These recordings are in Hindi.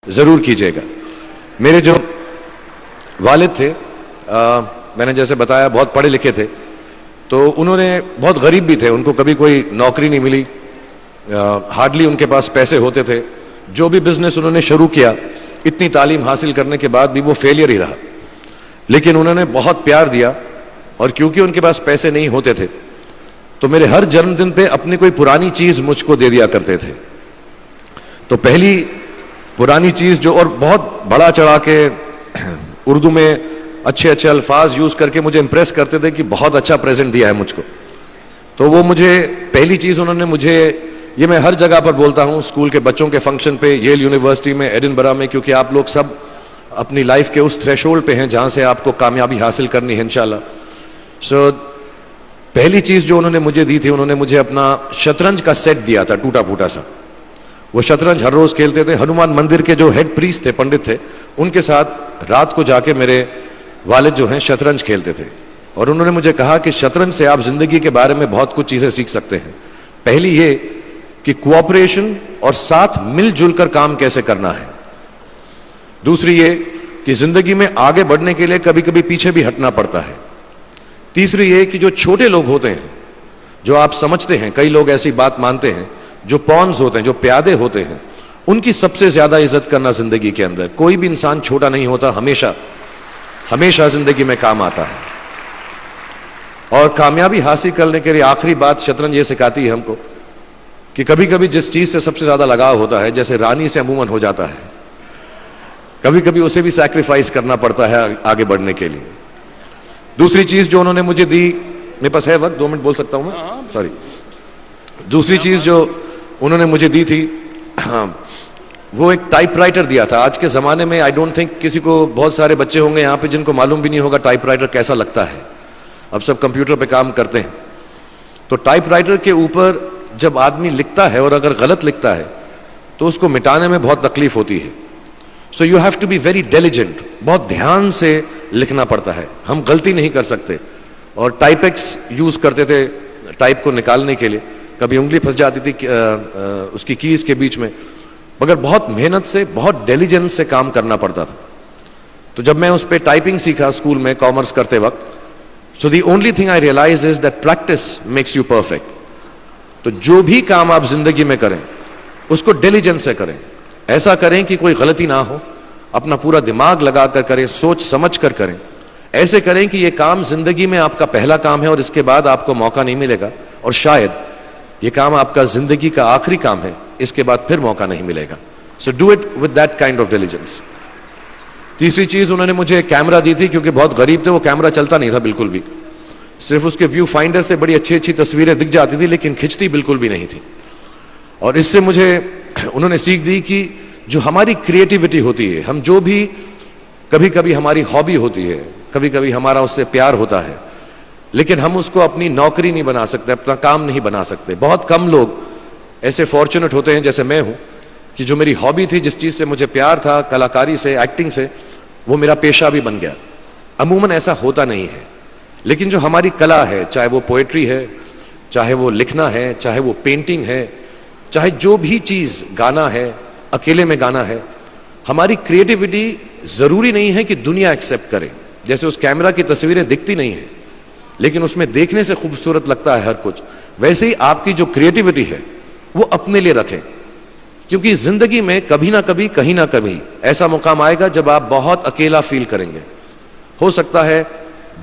ज़रूर कीजिएगा। मेरे जो वालिद थे, मैंने जैसे बताया बहुत पढ़े लिखे थे, तो उन्होंने बहुत गरीब भी थे, उनको कभी कोई नौकरी नहीं मिली, हार्डली उनके पास पैसे होते थे। जो भी बिजनेस उन्होंने शुरू किया, इतनी तालीम हासिल करने के बाद भी वो फेलियर ही रहा। लेकिन उन्होंने बहुत प्यार दिया, और क्योंकि उनके पास पैसे नहीं होते थे तो मेरे हर जन्मदिन पे अपनी कोई पुरानी चीज मुझको दे दिया करते थे। तो पहली पुरानी चीज जो, और बहुत बड़ा चढ़ा के उर्दू में अच्छे अच्छे अल्फाज यूज करके मुझे इंप्रेस करते थे कि बहुत अच्छा प्रेजेंट दिया है मुझको। तो वो मुझे पहली चीज उन्होंने मुझे, ये मैं हर जगह पर बोलता हूँ, स्कूल के बच्चों के फंक्शन पे, येल यूनिवर्सिटी में, एडिनबरा में, क्योंकि आप लोग सब अपनी लाइफ के उस थ्रेशोल्ड पे हैं जहां से आपको कामयाबी हासिल करनी है इंशाल्लाह। सो पहली चीज जो उन्होंने मुझे दी थी, उन्होंने मुझे अपना शतरंज का सेट दिया था, टूटा फूटा सा। वो शतरंज हर रोज खेलते थे। हनुमान मंदिर के जो हेड प्रीस्ट थे, पंडित थे, उनके साथ रात को जाके मेरे वालिद जो हैं शतरंज खेलते थे। और उन्होंने मुझे कहा कि शतरंज से आप जिंदगी के बारे में बहुत कुछ चीजें सीख सकते हैं। पहली ये कि कोऑपरेशन और साथ मिलजुल कर काम कैसे करना है। दूसरी ये कि जिंदगी में आगे बढ़ने के लिए कभी कभी पीछे भी हटना पड़ता है। तीसरी ये कि जो छोटे लोग होते हैं, जो आप समझते हैं, कई लोग ऐसी बात मानते हैं, जो पॉन्स होते हैं, जो प्यादे होते हैं, उनकी सबसे ज्यादा इज्जत करना जिंदगी के अंदर। कोई भी इंसान छोटा नहीं होता, हमेशा हमेशा जिंदगी में काम आता है। और कामयाबी हासिल करने के लिए आखिरी बात शतरंज ये सिखाती है हमको कि कभी कभी जिस चीज से सबसे ज्यादा लगाव होता है, जैसे रानी से अमूमन हो जाता है, कभी कभी उसे भी सैक्रिफाइस करना पड़ता है आगे बढ़ने के लिए। दूसरी चीज जो उन्होंने मुझे दी, मेरे पास है वक्त, 2 मिनट बोल सकता हूं मैं, सॉरी। दूसरी चीज जो उन्होंने मुझे दी थी, वो एक टाइपराइटर दिया था। आज के जमाने में आई डोंट थिंक किसी को, बहुत सारे बच्चे होंगे यहाँ पे जिनको मालूम भी नहीं होगा टाइपराइटर कैसा लगता है। अब सब कंप्यूटर पे काम करते हैं। तो टाइपराइटर के ऊपर जब आदमी लिखता है और अगर गलत लिखता है तो उसको मिटाने में बहुत तकलीफ होती है। So you have to be very diligent, बहुत ध्यान से लिखना पड़ता है, हम गलती नहीं कर सकते। और टाइपेक्स यूज करते थे टाइप को निकालने के लिए, कभी उंगली फंस जाती थी उसकी कीज के बीच में, मगर बहुत मेहनत से, बहुत डिलिजेंस से काम करना पड़ता था। तो जब मैं उस पर टाइपिंग सीखा स्कूल में कॉमर्स करते वक्त, so the only thing I realise is that practice makes you perfect. तो जो भी काम आप जिंदगी में करें उसको डिलिजेंस से करें, ऐसा करें कि कोई गलती ना हो, अपना पूरा दिमाग लगाकर करें, सोच समझ कर करें। ऐसे करें कि ये काम जिंदगी में आपका पहला काम है और इसके बाद आपको मौका नहीं मिलेगा, और शायद ये काम आपका जिंदगी का आखिरी काम है, इसके बाद फिर मौका नहीं मिलेगा। So do it with that kind of diligence. तीसरी चीज उन्होंने मुझे कैमरा दी थी, क्योंकि बहुत गरीब थे, वो कैमरा चलता नहीं था बिल्कुल भी, सिर्फ उसके व्यू फाइंडर से बड़ी अच्छी अच्छी तस्वीरें दिख जाती थी, लेकिन खिंचती बिल्कुल भी नहीं थी। और इससे मुझे उन्होंने सीख दी कि जो हमारी क्रिएटिविटी होती है, हम जो भी, कभी कभी हमारी हॉबी होती है, कभी कभी हमारा उससे प्यार होता है, लेकिन हम उसको अपनी नौकरी नहीं बना सकते, अपना काम नहीं बना सकते। बहुत कम लोग ऐसे फॉर्चुनेट होते हैं जैसे मैं हूं कि जो मेरी हॉबी थी, जिस चीज से मुझे प्यार था, कलाकारी से, एक्टिंग से, वो मेरा पेशा भी बन गया। अमूमन ऐसा होता नहीं है, लेकिन जो हमारी कला है, चाहे वो पोएट्री है, चाहे वो लिखना है, चाहे वो पेंटिंग है, चाहे जो भी चीज, गाना है, अकेले में गाना है, हमारी क्रिएटिविटी जरूरी नहीं है कि दुनिया एक्सेप्ट करे। जैसे उस कैमरा की तस्वीरें दिखती नहीं है, लेकिन उसमें देखने से खूबसूरत लगता है हर कुछ, वैसे ही आपकी जो क्रिएटिविटी है वो अपने लिए रखें, क्योंकि जिंदगी में कभी ना कभी, कहीं ना कभी ऐसा मुकाम आएगा जब आप बहुत अकेला फील करेंगे। हो सकता है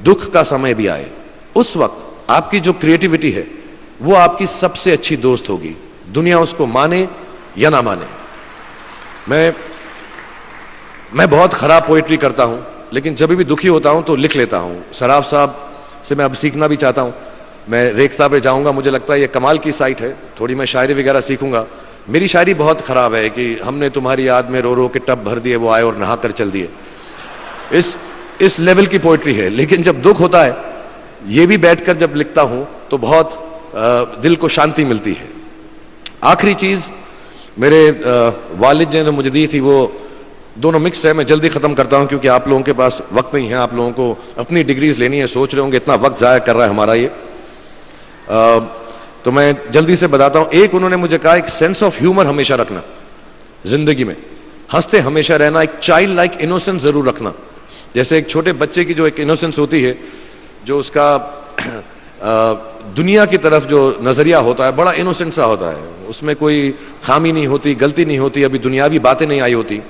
दुख का समय भी आए, उस वक्त आपकी जो क्रिएटिविटी है वो आपकी सबसे अच्छी दोस्त होगी, दुनिया उसको माने या ना माने। मैं बहुत खराब पोएट्री करता हूं, लेकिन जब भी दुखी होता हूं तो लिख लेता हूं। सराफ साहब से मैं अब सीखना भी चाहता हूं। मैं रेखता पे जाऊंगा, मुझे लगता है ये कमाल की साइट है, थोड़ी मैं शायरी वगैरह सीखूंगा। मेरी शायरी बहुत खराब है कि हमने तुम्हारी याद में रो रो के टब भर दिए, वो आए और नहा कर चल दिए, इस लेवल की पोएट्री है। लेकिन जब दुख होता है, ये भी बैठकर जब लिखता हूं तो बहुत दिल को शांति मिलती है। आखिरी चीज मेरे वालिद जी ने मुझे दी थी, वो दोनों मिक्स है, मैं जल्दी खत्म करता हूं क्योंकि आप लोगों के पास वक्त नहीं है, आप लोगों को अपनी डिग्रीज लेनी है, सोच रहे होंगे इतना वक्त जाया कर रहा है हमारा ये। तो मैं जल्दी से बताता हूं। एक, उन्होंने मुझे कहा एक सेंस ऑफ ह्यूमर हमेशा रखना जिंदगी में। हंसते हमेशा रहना, एक चाइल्ड लाइक इनोसेंस जरूर रखना। जैसे एक छोटे बच्चे की जो एक इनोसेंस होती है, जो उसका दुनिया की तरफ जो नजरिया होता है बड़ा इनोसेंट सा होता है, उसमें कोई खामी नहीं होती, गलती नहीं होती, अभी दुनियावी बातें नहीं आई होती,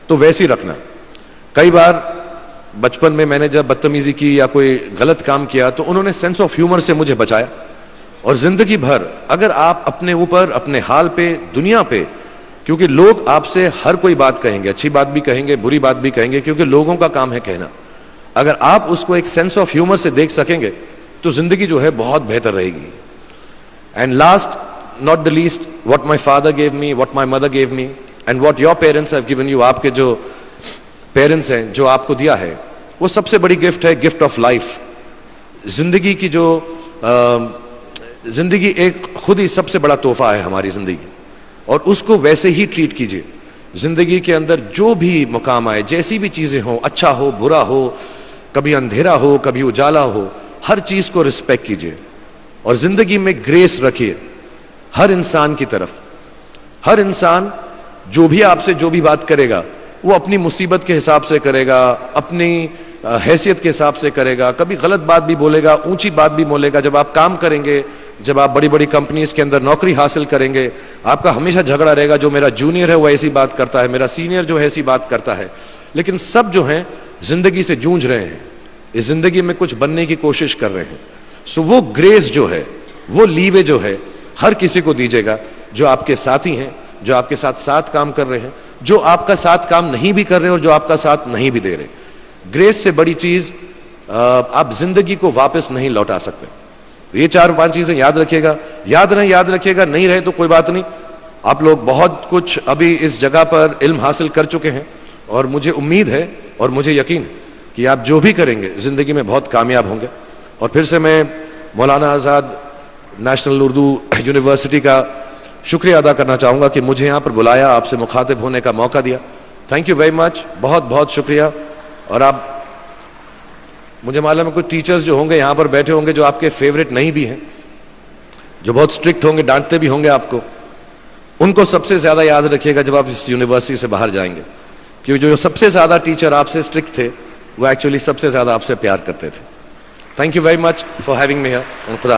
तो वैसे ही रखना। कई बार बचपन में मैंने जब बदतमीजी की या कोई गलत काम किया तो उन्होंने सेंस ऑफ ह्यूमर से मुझे बचाया। और जिंदगी भर अगर आप अपने ऊपर, अपने हाल पे, दुनिया पे, क्योंकि लोग आपसे हर कोई बात कहेंगे, अच्छी बात भी कहेंगे, बुरी बात भी कहेंगे, क्योंकि लोगों का काम है कहना। अगर आप उसको एक सेंस ऑफ ह्यूमर से देख सकेंगे तो जिंदगी जो है बहुत बेहतर रहेगी। And last not the least, what my father gave me, what my mother gave me and what your parents have given you, आपके जो पेरेंट्स हैं जो आपको दिया है, वो सबसे बड़ी गिफ्ट है, गिफ्ट ऑफ लाइफ। जिंदगी की जो जिंदगी एक खुद ही सबसे बड़ा तोहफा है हमारी जिंदगी, और उसको वैसे ही ट्रीट कीजिए। जिंदगी के अंदर जो भी मुकाम आए, जैसी भी चीजें हो, अच्छा हो बुरा हो, कभी अंधेरा हो कभी उजाला हो, हर चीज को रिस्पेक्ट कीजिए और जिंदगी में ग्रेस रखिए हर इंसान की तरफ। हर इंसान जो भी आपसे जो भी बात करेगा वो अपनी मुसीबत के हिसाब से करेगा, अपनी हैसियत के हिसाब से करेगा, कभी गलत बात भी बोलेगा, ऊंची बात भी बोलेगा। जब आप काम करेंगे, जब आप बड़ी बड़ी कंपनीज के अंदर नौकरी हासिल करेंगे, आपका हमेशा झगड़ा रहेगा, जो मेरा जूनियर है वो ऐसी बात करता है, मेरा सीनियर जो है ऐसी बात करता है। लेकिन सब जो हैं जिंदगी से जूझ रहे हैं, इस जिंदगी में कुछ बनने की कोशिश कर रहे हैं। सो वो ग्रेस जो है, वो लीवे जो है, हर किसी को दीजिएगा जो आपके साथी हैं, जो आपके साथ साथ काम कर रहे हैं, जो आपका साथ काम नहीं भी कर रहे और जो आपका साथ नहीं भी दे रहे। ग्रेस से बड़ी चीज आप जिंदगी को वापस नहीं लौटा सकते। ये 4-5 चीजें याद रखिएगा। याद रखिएगा, नहीं रहे तो कोई बात नहीं। आप लोग बहुत कुछ अभी इस जगह पर इल्म हासिल कर चुके हैं और मुझे उम्मीद है और मुझे यकीन है कि आप जो भी करेंगे जिंदगी में बहुत कामयाब होंगे। और फिर से मैं मौलाना आज़ाद नेशनल उर्दू यूनिवर्सिटी का शुक्रिया अदा करना चाहूँगा कि मुझे यहाँ पर बुलाया, आपसे मुखातिब होने का मौका दिया। थैंक यू वेरी मच, बहुत बहुत शुक्रिया। और आप, मुझे मालूम है कुछ टीचर्स जो होंगे यहाँ पर बैठे होंगे जो आपके फेवरेट नहीं भी हैं, जो बहुत स्ट्रिक्ट होंगे, डांटते भी होंगे आपको, उनको सबसे ज़्यादा याद रखिएगा जब आप इस यूनिवर्सिटी से बाहर जाएंगे, क्योंकि जो सबसे ज़्यादा टीचर आपसे स्ट्रिक्ट थे वो एक्चुअली सबसे ज़्यादा आपसे प्यार करते थे। Thank you very much for having me here.